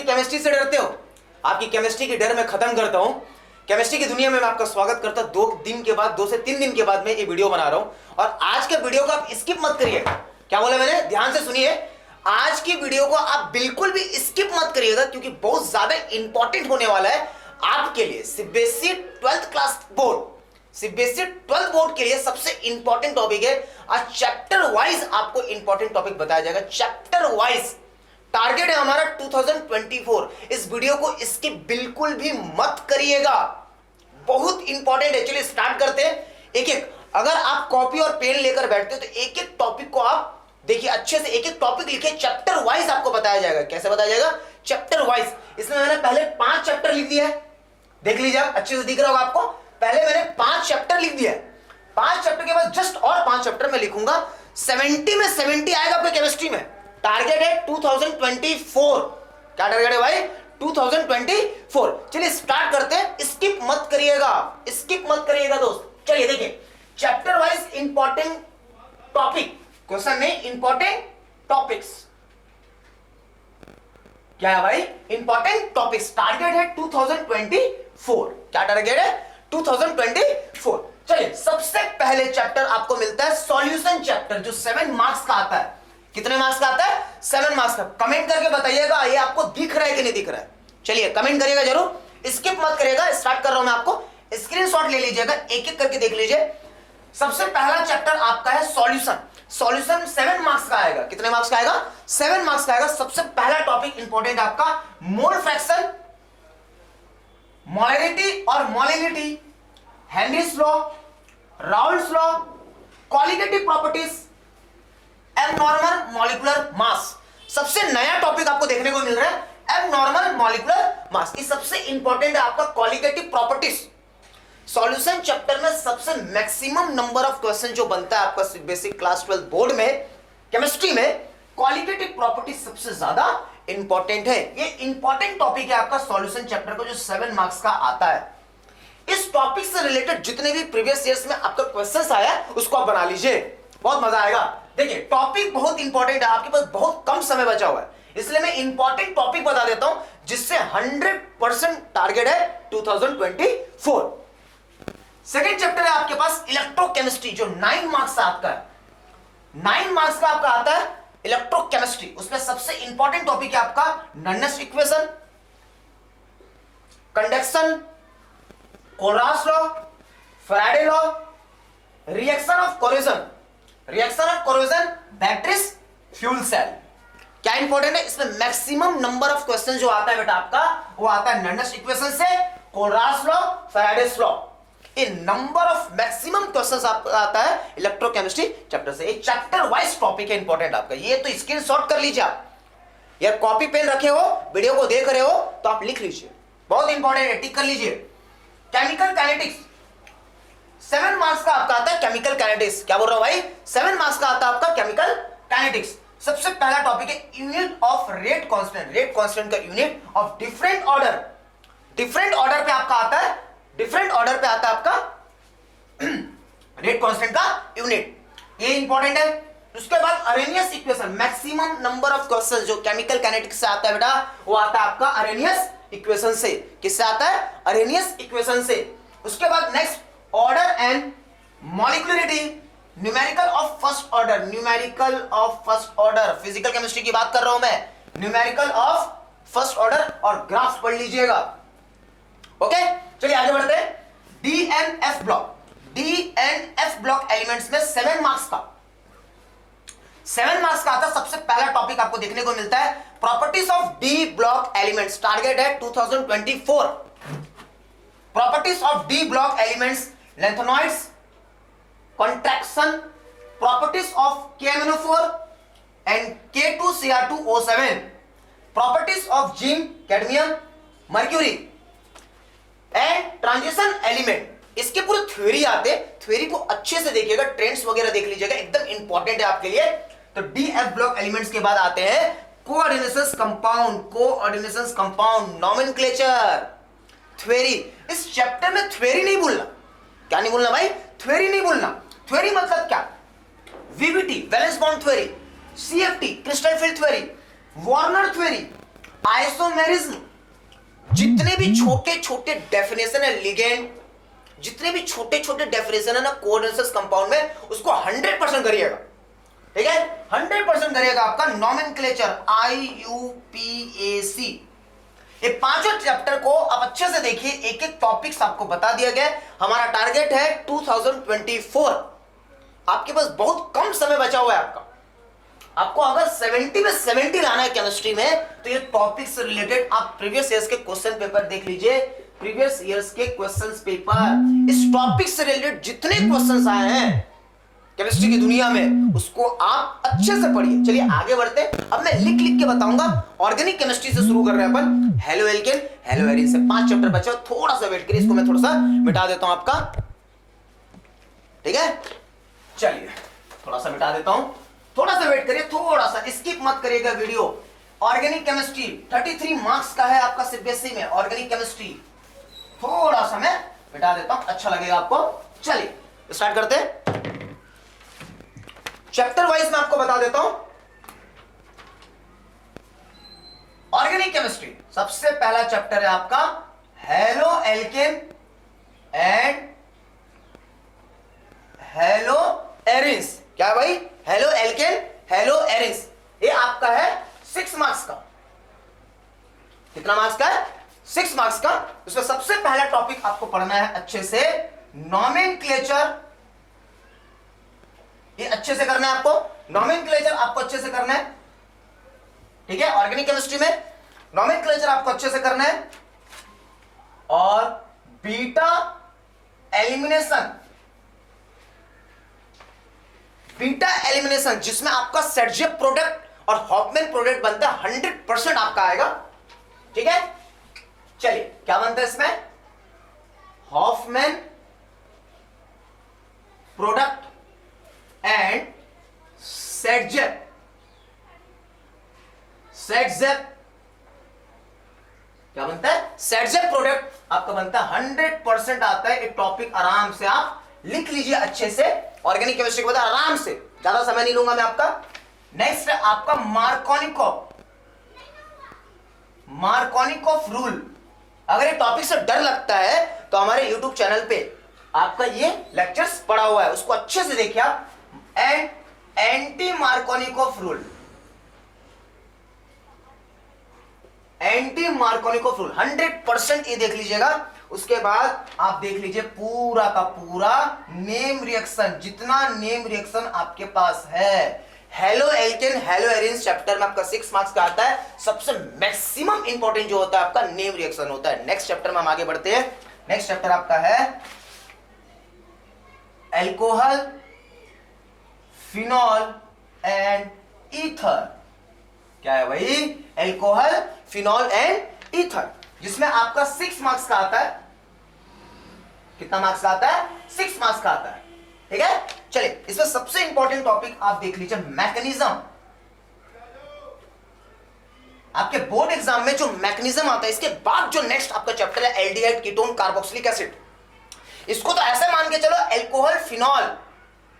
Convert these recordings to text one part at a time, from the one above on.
की केमिस्ट्री से डरते हो? आपकी केमिस्ट्री की डर मैं खत्म करता हूं। केमिस्ट्री की दुनिया में मैं आपका स्वागत करता हूं। 2 से 3 दिन के बाद मैं ये वीडियो बना रहा हूं और आज के वीडियो को आप स्किप मत करिएगा। क्या बोला मैंने? ध्यान से सुनिए। आज की वीडियो को आप बिल्कुल भी स्किप मत करिएगा क्योंकि बहुत ज्यादा इंपॉर्टेंट होने वाला है आपके लिए। CBSE 12th class board, CBSE 12th board के लिए सबसे इंपॉर्टेंट टॉपिक है। आज चैप्टर वाइज आपको इंपॉर्टेंट टॉपिक बताया जाएगा। चैप्टर वाइज टारगेट है हमारा 2024। इस वीडियो को इसके बिल्कुल भी मत करिएगा, बहुत इंपॉर्टेंट है। चलिए स्टार्ट करते हैं एक एक। अगर आप कॉपी और पेन लेकर बैठते हो तो एक एक टॉपिक को आप देखिए अच्छे से, एक एक टॉपिक लिखे, चैप्टर वाइज आपको बताया जाएगा। कैसे बताया जाएगा? Chapter wise. इसमें मैंने पहले 5 चैप्टर लिख दिया है, देख लीजिए आप, अच्छे से दिख रहा होगा आपको। पहले मैंने 5 चैप्टर लिख दिया है। 5 चैप्टर के बाद जस्ट और 5 चैप्टर मैं लिखूंगा। 70 में 70 आएगा आपके केमिस्ट्री में। टारगेट है 2024। क्या टारगेट है भाई? 2024। चलिए स्टार्ट करते हैं। स्किप मत करिएगा, स्किप मत करिएगा दोस्त। चलिए देखिए, chapter wise important topic, question नहीं, इंपॉर्टेंट टॉपिक्स। क्या है भाई? Important topics. टारगेट है 2024। क्या टारगेट है? 2024। चलिए सबसे पहले चैप्टर आपको मिलता है सॉल्यूशन चैप्टर, जो 7 मार्क्स का आता है। कितने मार्क्स का आता है? 7 मार्क्स का। कमेंट करके बताइएगा ये आपको दिख रहा है कि नहीं दिख रहा है। चलिए कमेंट करिएगा जरूर, स्किप मत करिएगा। स्टार्ट कर रहा हूं मैं, आपको स्क्रीनशॉट ले लीजिएगा, एक एक करके देख लीजिए। सबसे पहला चैप्टर आपका है सॉल्यूशन। सॉल्यूशन 7 मार्क्स का आएगा। कितने मार्क्स का आएगा? 7 मार्क्स का आएगा। सबसे पहला टॉपिक इंपॉर्टेंट आपका मोल फ्रैक्शन, मोलैरिटी और molality, Henry's law, Raoult's law, qualitative properties, abnormal molecular mass. सबसे नया टॉपिक आपको देखने को मिल रहा है एबनॉर्मल मॉलिक्यूलर मास। ये सबसे इंपॉर्टेंट है आपका क्वालिटेटिव प्रॉपर्टीज। सॉल्यूशन चैप्टर में सबसे मैक्सिमम नंबर ऑफ क्वेश्चन जो बनता है आपका बेसिक क्लास 12 बोर्ड में केमिस्ट्री में, क्वालिटेटिव प्रॉपर्टीज सबसे ज्यादा इंपॉर्टेंट है। ये इंपॉर्टेंट टॉपिक है आपका सॉल्यूशन चैप्टर को, जो 7 मार्क्स का आता है। इस टॉपिक से रिलेटेड जितने भी प्रीवियस ईयर्स में आपका क्वेश्चंस आया उसको आप बना लीजिए, बहुत मजा आएगा। देखिए टॉपिक बहुत इंपॉर्टेंट है, आपके पास बहुत कम समय बचा हुआ है, इसलिए मैं इंपॉर्टेंट टॉपिक बता देता हूं जिससे 100% टारगेट है 2024। सेकेंड चैप्टर है आपके पास इलेक्ट्रोकेमिस्ट्री, जो 9 मार्क्स का आपका है। 9 मार्क्स का आपका आता है इलेक्ट्रोकेमिस्ट्री। उसमें सबसे इंपॉर्टेंट टॉपिक है आपका नन्नेस equation, conduction, Kohlrausch law, Faraday law, reaction of corrosion, batteries, fuel cell. क्या इंपॉर्टेंट है? इसमें मैक्सिमम नंबर ऑफ क्वेश्चन जो आता है बेटा आपका, वो आता है नन्नेस इक्वेशन से, कोलरास लॉ, फैराडेस लॉ। ये नंबर ऑफ मैक्सिमम क्वेश्चंस आपका आता है इलेक्ट्रोकेमिस्ट्री चैप्टर से। एक चैप्टर वाइज टॉपिक है इंपॉर्टेंट आपका। ये तो स्क्रीनशॉट कर लीजिए आप, या कॉपी पेन रखे हो, वीडियो को देख रहे हो तो आप लिख लीजिए, बहुत इंपॉर्टेंट है, टिक कर लीजिए। केमिकल काइनेटिक्स 7 मार्क्स का आपका आता है केमिकल काइनेटिक्स। क्या बोल रहा हूं भाई? 7 मार्क्स का आता है आपका केमिकल काइनेटिक्स। सबसे पहला टॉपिक है unit of rate constant. Rate constant का unit of different order. Different order पे आपका आता है, डिफरेंट ऑर्डर पे आता है आपका रेट कांस्टेंट का यूनिट। ये इंपॉर्टेंट है। उसके बाद Arrhenius equation, maximum number of question जो केमिकल काइनेटिक्स से आता है बेटा, वो आता है आपका अरेनियस इक्वेशन से। किससे आता है? अरेनियस इक्वेशन से। उसके बाद next order and molecularity, numerical of first order, numerical of first order, physical chemistry की बात कर रहा हूं मैं, न्यूमेरिकल ऑफ फर्स्ट ऑर्डर, और ग्राफ पढ़ लीजिएगा। ओके चलिए आगे बढ़ते हैं। DNF block, DNF block elements में 7 मार्क्स का, 7 मार्क्स का आता है। सबसे पहला टॉपिक आपको देखने को मिलता है properties of D block elements. Target है 2024। Properties of D block elements, lanthanoids, contraction, properties of KMnO4 and K2Cr2O7, properties of zinc, cadmium, mercury and transition element. इसके पूरे थ्योरी आते, थ्योरी को अच्छे से देखिएगा, ट्रेंड्स वगैरह देख लीजिएगा, एकदम इंपॉर्टेंट है आपके लिए। तो डीएफ ब्लॉक एलिमेंट्स के बाद आते हैं coordinations compound, coordinations compound, nomenclature, theory. इस चैप्टर में थ्योरी नहीं भूलना। क्या नहीं भूलना भाई? थ्योरी नहीं भूलना। थ्योरी मतलब क्या? VBT, valence bond theory, CFT, crystal field theory, Warner theory, isomerism, जितने भी छोटे छोटे डेफिनेशन है लिगेंड, जितने भी छोटे छोटे डेफिनेशन है ना कोऑर्डिनेशन कंपाउंड में, उसको 100% करिएगा, ठीक है, 100% करिएगा। आपका नॉमेनक्लेचर IUPAC, ये पांचों चैप्टर को आप अच्छे से देखिए, एक एक टॉपिक्स आपको बता दिया गया। हमारा टारगेट है 2024, आपके पास बहुत कम समय बचा हुआ है। आपको अगर 70 में 70 लाना है केमिस्ट्री में, तो ये टॉपिक से रिलेटेड आप प्रीवियस ईयर्स के क्वेश्चन पेपर देख लीजिए। प्रीवियस ईयर्स के क्वेश्चंस पेपर, इस टॉपिक से रिलेटेड जितने क्वेश्चंस आए हैं केमिस्ट्री की दुनिया में, उसको आप अच्छे से पढ़िए। चलिए आगे बढ़ते हैं। अब मैं लिख लिख के बताऊंगा। ऑर्गेनिक केमिस्ट्री से शुरू कर रहे हैं अपन। हेलो एल्केन, हेलो एरिन से 5 चैप्टर बचे, थोड़ा सा वेट करिए, इसको मैं थोड़ा सा मिटा देता हूं आपका, ठीक है। चलिए थोड़ा सा मिटा देता हूं, थोड़ा सा वेट करिए, थोड़ा सा स्किप मत करिएगा वीडियो। ऑर्गेनिक केमिस्ट्री 33 मार्क्स का है आपका सीबीएसई में। ऑर्गेनिक केमिस्ट्री थोड़ा सा मैं मिटा देता हूं, अच्छा लगेगा आपको। चलिए स्टार्ट करते हैं। चैप्टर वाइज मैं आपको बता देता हूं। ऑर्गेनिक केमिस्ट्री सबसे पहला चैप्टर है आपका halo alkane and hello arenes. क्या है भाई? Halo alkane, hello arenes. ये आपका है 6 मार्क्स का। कितना मार्क्स का है? 6 मार्क्स का। उसमें सबसे पहला टॉपिक आपको पढ़ना है अच्छे से, नॉमेनक्लेचर। ये अच्छे से करना है आपको, नॉमेनक्लेचर आपको अच्छे से करना है, ठीक है। ऑर्गेनिक केमिस्ट्री में नॉमेनक्लेचर आपको अच्छे से करना है, और बीटा एलिमिनेशन, बीटा एलिमिनेशन जिसमें आपका सेडजेप प्रोडक्ट और हॉफमैन प्रोडक्ट बनता है, 100% आपका आएगा, ठीक है। चलिए क्या बनता है इसमें? हॉफमैन प्रोडक्ट एंड सेडजेप, सेडजेप क्या बनता है? सेडजेप प्रोडक्ट आपका बनता है, 100% आता है। एक टॉपिक आराम से आप लिख लीजिए अच्छे से। ऑर्गेनिक केमिस्ट्री को बता आराम से, ज्यादा समय नहीं लूंगा मैं आपका। नेक्स्ट है आपका मार्कोनिकॉफ, मार्कोनिकॉफ रूल। अगर ये टॉपिक से डर लगता है तो हमारे YouTube चैनल पे आपका ये लेक्चर्स पड़ा हुआ है, उसको अच्छे से देखिए आप। And anti Markovnikov rule, anti Markovnikov rule 100% ये देख लीजिएगा। उसके बाद आप देख लीजिए पूरा का पूरा नेम रिएक्शन, जितना नेम रिएक्शन आपके पास है। Halo alkane, hello arenes chapter में आपका 6 मार्क्स का आता है। सबसे मैक्सिमम इंपॉर्टेंट जो होता है आपका नेम रिएक्शन होता है। नेक्स्ट चैप्टर में हम आगे बढ़ते हैं। नेक्स्ट चैप्टर आपका है एल्कोहल, फिनॉल एंड ईथर। क्या है भाई? एल्कोहल, फिनॉल एंड ईथर, जिसमें आपका 6 मार्क्स का आता है। कितना मार्क्स का आता है? 6 मार्क्स का आता है, ठीक है। चलिए इसमें सबसे इंपॉर्टेंट टॉपिक आप देख लीजिए, मैकेनिज्म। आपके बोर्ड एग्जाम में जो मैकेनिज्म आता है, इसके बाद जो नेक्स्ट आपका चैप्टर है एल्डिहाइड, कीटोन, कार्बोक्सिलिक एसिड। इसको तो ऐसे मान के चलो alcohol, phenol,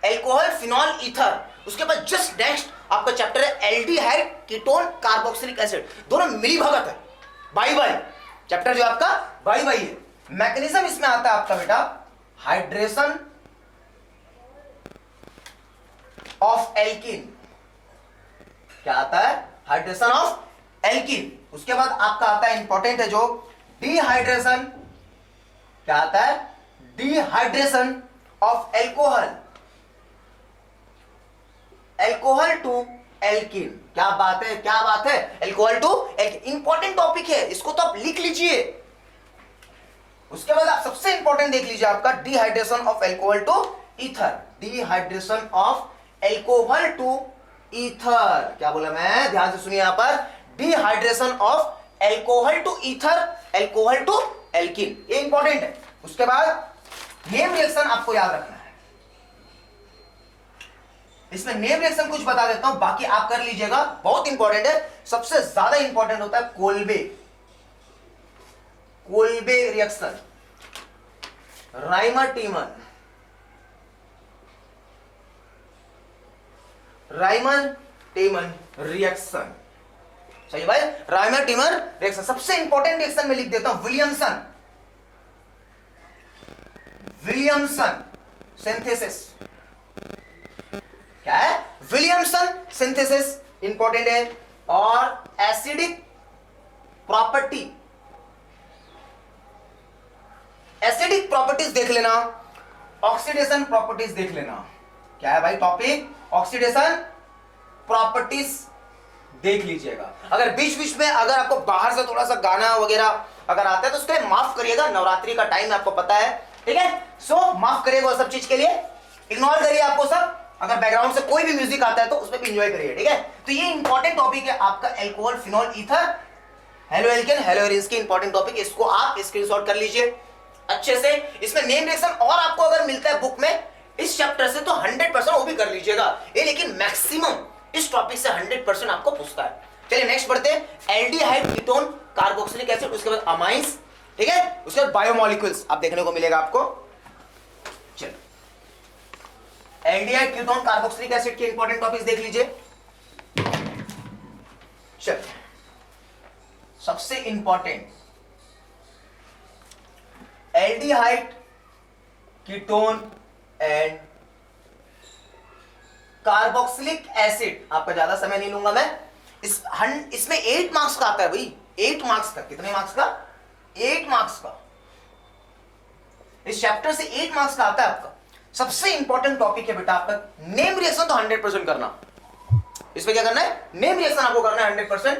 alcohol, phenol, ether. उसके बाद जस्ट नेक्स्ट आपका चैप्टर है एल्डिहाइड, कीटोन, कार्बोक्सिलिक एसिड। दोनों मिली भगत है, बाई बाई। चैप्टर जो आपका बाई बाई है। मैकेनिज्म इसमें आता है आपका बेटा हाइड्रेशन ऑफ एल्कीन। क्या आता है? Hydration of alkene. उसके बाद आपका आता है इंपॉर्टेंट है जो डिहाइड्रेशन। क्या आता है? Dehydration of alcohol, alcohol to alkene. क्या बात है, क्या बात है, alcohol to alkene. Important topic है, इसको तो आप लिख लीजिए। उसके बाद आप सबसे इंपॉर्टेंट देख लीजिए आपका dehydration of alcohol to ether, dehydration of alcohol to ether. क्या बोला मैं? ध्यान से सुनिए यहां पर, dehydration of alcohol to ether, alcohol to alkene, ये इंपॉर्टेंट है। उसके बाद नेम रिएक्शन आपको याद रखना है। इसमें नेम रिएक्शन कुछ बता देता हूं, बाकी आप कर लीजिएगा, बहुत इंपॉर्टेंट है। सबसे ज्यादा इंपॉर्टेंट होता है Kolbe, Kolbe reaction, Rymer टीमन, Rymer टीमन reaction. सही भाई, राइमर टिमर रिएक्शन। सबसे इंपॉर्टेंट रिएक्शन में लिख देता हूं विलियमसन सिंथेसिस। क्या है? विलियमसन सिंथेसिस इंपॉर्टेंट है। और एसिडिक प्रॉपर्टीज देख लेना, ऑक्सीडेशन प्रॉपर्टीज देख लेना। क्या है भाई टॉपिक? ऑक्सीडेशन प्रॉपर्टीज देख लीजिएगा। अगर बीच बीच में अगर आपको बाहर से थोड़ा सा गाना वगैरह अगर आता है तो उसके लिए माफ करिएगा, नवरात्रि का टाइम आपको पता है, ठीक है? सो माफ करिएगा वो सब चीज के लिए, इग्नोर करिए आपको सब। अगर बैकग्राउंड से कोई भी म्यूजिक आता है तो उसमें भी एंजॉय करिए, ठीक है? तो ये इंपॉर्टेंट टॉपिक है आपका एल्कोहल, फिनॉल, ईथर, हेलोएल्केन, हेलोएरिन्स की इंपॉर्टेंट टॉपिक। इसको आप स्क्रीनशॉट कर लीजिए अच्छे से। इसमें नेम रिएक्शन और आपको अगर मिलता है बुक में इस चैप्टर से तो 100% वो भी कर लीजिएगा ये, लेकिन मैक्सिमम इस टॉपिक से 100% आपको पूछता है। चलिए नेक्स्ट बढ़ते हैं। एल्डिहाइड, कीटोन, कार्बोक्सिलिक एसिड, उसके बाद अमाइंस, ठीक है? उसके बाद बायोमोलिक्यूल्स आप देखने को मिलेगा आपको। चलिए एल्डिहाइड, कीटोन, कार्बोक्सिलिक एसिड के इंपॉर्टेंट टॉपिक्स देख लीजिए। चलिए सबसे important aldehyde, ketone and carboxylic acid. आपका ज्यादा समय नहीं लूंगा मैं। इसमें 8 मार्क्स का आता है भाई, 8 मार्क्स का। कितने मार्क्स का? 8 मार्क्स का। इस चैप्टर से 8 मार्क्स का आता है आपका। सबसे इंपॉर्टेंट टॉपिक है बेटा आपका नेम रिएक्शन, तो 100% करना। इसमें क्या करना है? नेम रिएक्शन आपको करना है 100%।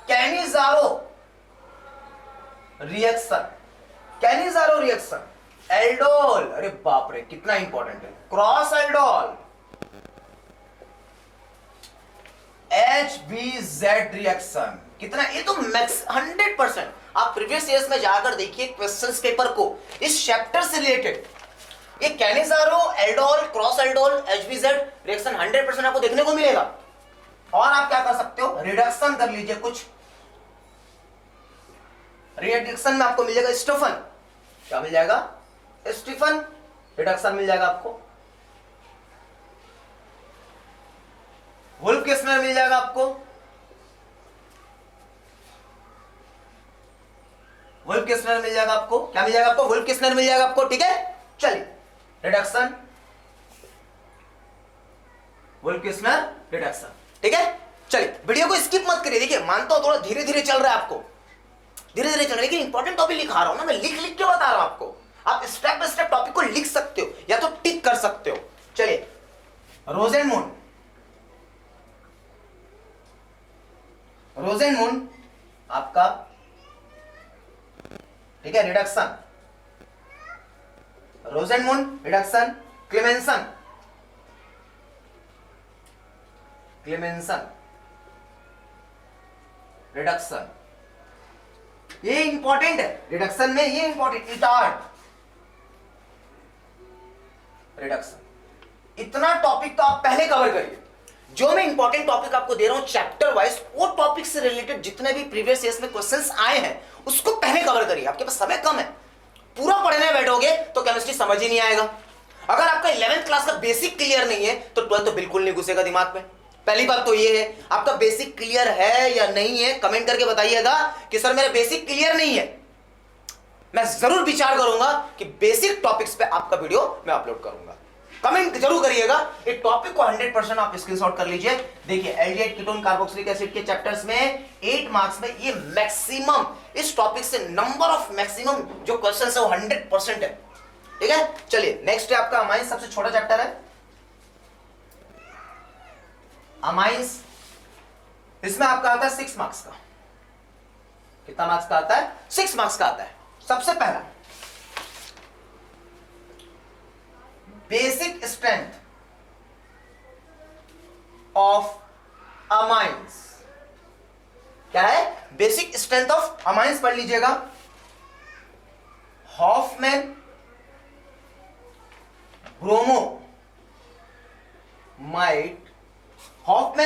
कैनिजारो रिएक्शन, एल्डोल, अरे बाप रे कितना इंपॉर्टेंट है। क्रॉस एल्डोल, HBZ रिएक्शन, कितना? ये तो मैक्स 100%। आप प्रीवियस ईयर्स में जाकर देखिए क्वेश्चंस पेपर को इस चैप्टर से रिलेटेड। ये Cannizzaro, aldol, cross aldol, HBZ reaction 100% आपको देखने को मिलेगा। और आप क्या कर सकते हो? रिडक्शन कर लीजिए कुछ। रिडक्शन में आपको मिल जाएगा स्टीफन। क्या मिल जाएगा? स्टीफन रिडक्शन मिल जाएगा आपको। वुल्फ किस्नर मिल जाएगा आपको। वुल्फ किस्नर मिल जाएगा आपको। क्या मिल जाएगा आपको? वुल्फ किस्नर मिल जाएगा आपको, ठीक है? चलिए रिडक्शन, वुल्फ किस्नर रिडक्शन, ठीक है? चलिए वीडियो को स्किप मत करिए। देखिए मानता हूं थोड़ा धीरे धीरे चल रहा है आपको, धीरे धीरे चल रहा है, लेकिन इंपॉर्टेंट टॉपिक लिखा रहा हूं ना मैं, लिख लिख के बता रहा हूं आपको। आप स्टेप बाय स्टेप टॉपिक को लिख सकते हो या तो टिक कर सकते हो। चलिए रोजेनमून आपका, ठीक है? रिडक्शन, रोजेनमून रिडक्शन, क्लेमेंसन रिडक्शन, ये इंपॉर्टेंट है रिडक्शन में, ये इंपॉर्टेंट। Etard reduction. इतना टॉपिक तो आप पहले कवर करिए। जो मैं इंपॉर्टेंट टॉपिक आपको दे रहा हूं चैप्टर वाइज, वो टॉपिक से रिलेटेड जितने भी प्रीवियस ईयर्स में क्वेश्चंस आए हैं उसको पहले कवर करिए। आपके पास समय कम है, पूरा पढ़ने बैठोगे तो केमिस्ट्री समझ ही नहीं आएगा। अगर आपका 11th क्लास का बेसिक क्लियर नहीं है तो 12th तो बिल्कुल नहीं घुसेगा दिमाग में। पहली बात तो ये है, आपका बेसिक क्लियर है या नहीं है कमेंट करके बताइएगा कि सर मेरा बेसिक क्लियर नहीं है। मैं जरूर विचार करूंगा कि बेसिक टॉपिक्स पे आपका वीडियो मैं अपलोड करूंगा। कमेंट जरूर करिएगा। एक टॉपिक को 100% आप स्क्रीनशॉट कर लीजिए। देखिए एल्डिहाइड, कीटोन, कार्बोक्सिलिक एसिड के चैप्टर्स में 8 मार्क्स में ये मैक्सिमम, इस टॉपिक से नंबर ऑफ मैक्सिमम जो क्वेश्चन है वो 100% है, ठीक है? चलिए नेक्स्ट है आपका अमाइंस, सबसे छोटा चैप्टर है अमाइंस। इसमें आपका आता है 6 मार्क्स का। कितना मार्क्स का आता है? 6 मार्क्स का आता है। सबसे पहला बेसिक स्ट्रेंथ ऑफ अमाइंस। क्या है? बेसिक स्ट्रेंथ ऑफ अमाइंस पढ़ लीजिएगा। हॉफमैन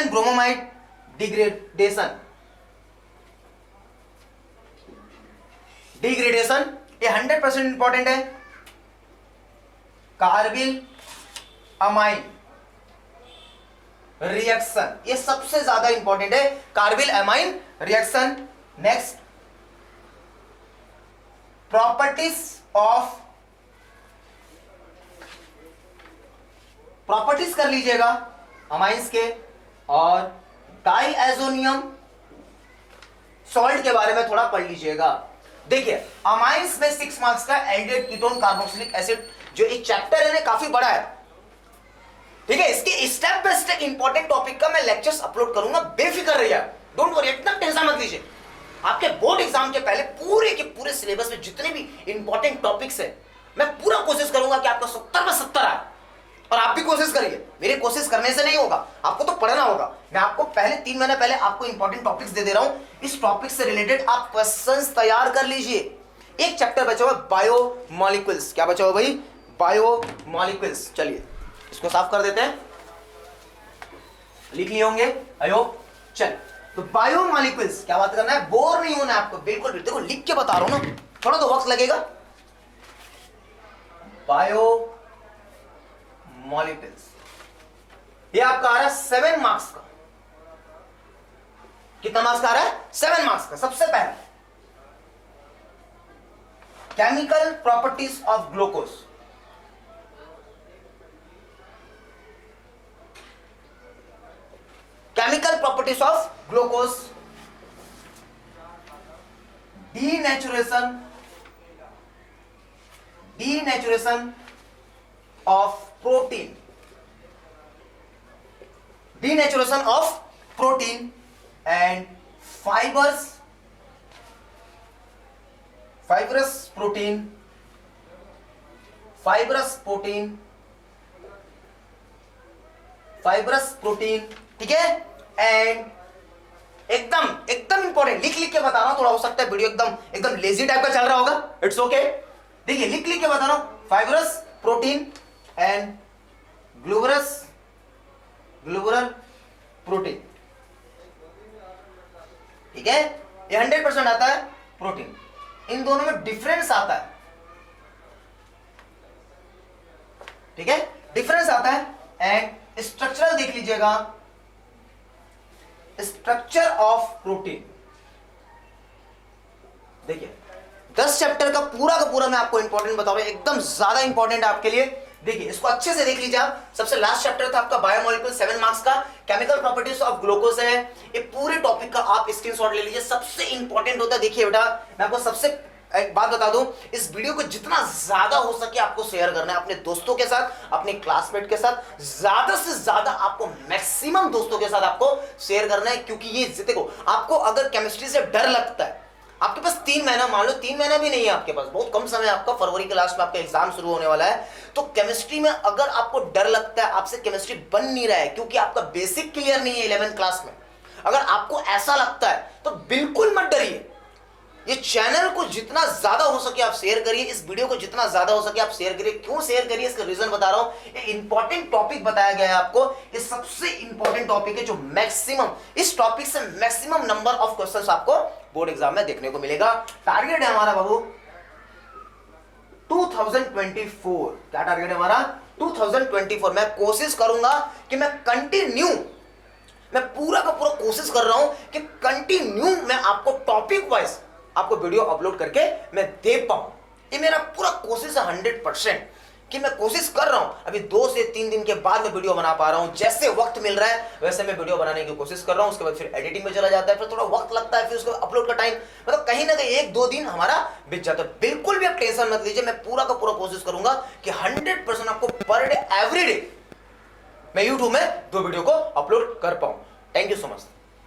ब्रोमोमाइड डिग्रेडेशन, ये 100% इंपॉर्टेंट है। कार्बिल अमाइन, रिएक्शन, ये सबसे ज्यादा इंपॉर्टेंट है, carbyl amine reaction. Next, properties कर लीजिएगा अमाइंस के, और डाइएजोनियम सॉल्ट के बारे में थोड़ा पढ़ लीजिएगा। देखिए अमाइंस में 6 मार्क्स का एल्डिहाइड कीटोन कार्बोक्सिलिक एसिड, जो एक चैप्टर है ना काफी बड़ा है, ठीक है। इसके step by step important topic का मैं लेक्चर्स अपलोड करूंगा, बेफिक्र रहिए, डोंट वरी, इतना टेंशन मत लीजिए। आपके बोर्ड एग्जाम के पहले पूरे के पूरे सिलेबस में जितने भी इंपॉर्टेंट टॉपिक्स है, मैं पूरा कोशिश करूंगा कि आपका 70 में 70 आए, और आप भी कोशिश करिए। मेरी कोशिश करने से नहीं होगा, आपको तो पढ़ना होगा। मैं आपको पहले 3 महीने पहले आपको इंपॉर्टेंट टॉपिक्स दे रहा हूं, इस टॉपिक से रिलेटेड आप क्वेश्चंस तैयार कर लीजिए। एक चैप्टर बचा हुआ बायोमोलिक्यूल्स, क्या बचा हुआ भाई? बायोमोलिक्यूल्स। चलिए इसको साफ कर देते हैं, लिख लिए होंगे आयो। चल तो बायोमोलिक्यूल्स क्या बात करना है, बोर नहीं होना है आपको बिल्कुल भी। देखो लिख के बता रहा हूं ना, थोड़ा तो वक्त लगेगा। बायोमोलिक्यूल्स ये आपका आ रहा है 7 मार्क्स का। कितना मार्क्स का आ रहा है? 7 मार्क्स का। सबसे पहले chemical properties of glucose. Chemical properties of glucose, denaturation of protein, denaturation of protein and fibrous protein, ठीक है। एंड एकदम इंपॉर्टेंट, लिख के बता रहा हूं, थोड़ा हो सकता है वीडियो एकदम लेजी टाइप का चल रहा होगा, इट्स ओके। देखिए लिख के बता रहा हूं, fibrous protein and globular protein, ठीक है। ये 100% आता है प्रोटीन, इन दोनों में डिफरेंस आता है, ठीक है, डिफरेंस आता है। एंड स्ट्रक्चरल देख लीजिएगा, स्ट्रक्चर ऑफ प्रोटीन। देखिए 10 चैप्टर का पूरा मैं आपको इंपॉर्टेंट बता रहा हूं, एकदम ज्यादा इंपॉर्टेंट है आपके लिए। देखिए इसको अच्छे से देख लीजिए आप। सबसे लास्ट चैप्टर था आपका बायोमोलिक्यूल, 7 मार्क्स का, केमिकल प्रॉपर्टीज ऑफ ग्लूकोज है। ये पूरे टॉपिक का आप स्क्रीनशॉट ले लीजिए, सबसे इंपॉर्टेंट होता है। देखिए बेटा मैं आपको सबसे एक बात बता दूं, इस वीडियो को जितना ज्यादा हो सके आपको शेयर करना है अपने दोस्तों के साथ, अपने क्लासमेट के साथ, ज्यादा से ज्यादा आपको मैक्सिमम दोस्तों के साथ आपको शेयर करना है। क्योंकि ये देखो, आपको अगर केमिस्ट्री से डर लगता है, आपके पास 3 महीना, मान लो 3 महीना भी नहीं है आपके पास, बहुत कम समय आपका, फरवरी के लास्ट में आपका एग्जाम शुरू होने वाला है। तो केमिस्ट्री में अगर आपको डर लगता है, आपसे केमिस्ट्री बन नहीं रहा है क्योंकि आपका बेसिक क्लियर नहीं है 11th क्लास में, अगर आपको ऐसा लगता है तो बिल्कुल मत डरिए। ये चैनल को जितना ज्यादा हो सके आप शेयर करिए, इस वीडियो को जितना ज्यादा हो सके आप शेयर करिए। क्यों शेयर करिए, इसका रीजन बता रहा हूं। ये इंपॉर्टेंट टॉपिक बताया गया है आपको, ये सबसे इंपॉर्टेंट टॉपिक है जो मैक्सिमम, इस टॉपिक से मैक्सिमम नंबर ऑफ क्वेश्चंस आपको बोर्ड एग्जाम में देखने को मिलेगा। टारगेट है हमारा बाबू 2024। क्या टारगेट है हमारा? 2024। मैं कोशिश करूंगा कि मैं पूरा का पूरा कोशिश कर रहा हूं कि कंटिन्यू मैं आपको टॉपिक वाइज आपको वीडियो अपलोड करके मैं दे पाऊं। ये मेरा पूरा कोशिश है 100% कि मैं कोशिश कर रहा हूं। अभी 2 से 3 दिन के बाद मैं वीडियो बना पा रहा हूं, जैसे वक्त मिल रहा है वैसे मैं वीडियो बनाने की कोशिश कर रहा हूं। उसके बाद फिर एडिटिंग में चला जाता है, फिर थोड़ा वक्त लगता है, फिर उसको अपलोड का टाइम, मतलब कहीं ना कहीं 1-2 दिन हमारा बीत जाता है। बिल्कुल भी आप टेंशन मत लीजिए, मैं पूरा का पूरा कोशिश करूंगा कि 100% आपको पर डे एवरी डे मैं यूट्यूब में 2 वीडियो को अपलोड कर पाऊं। Thank you so much.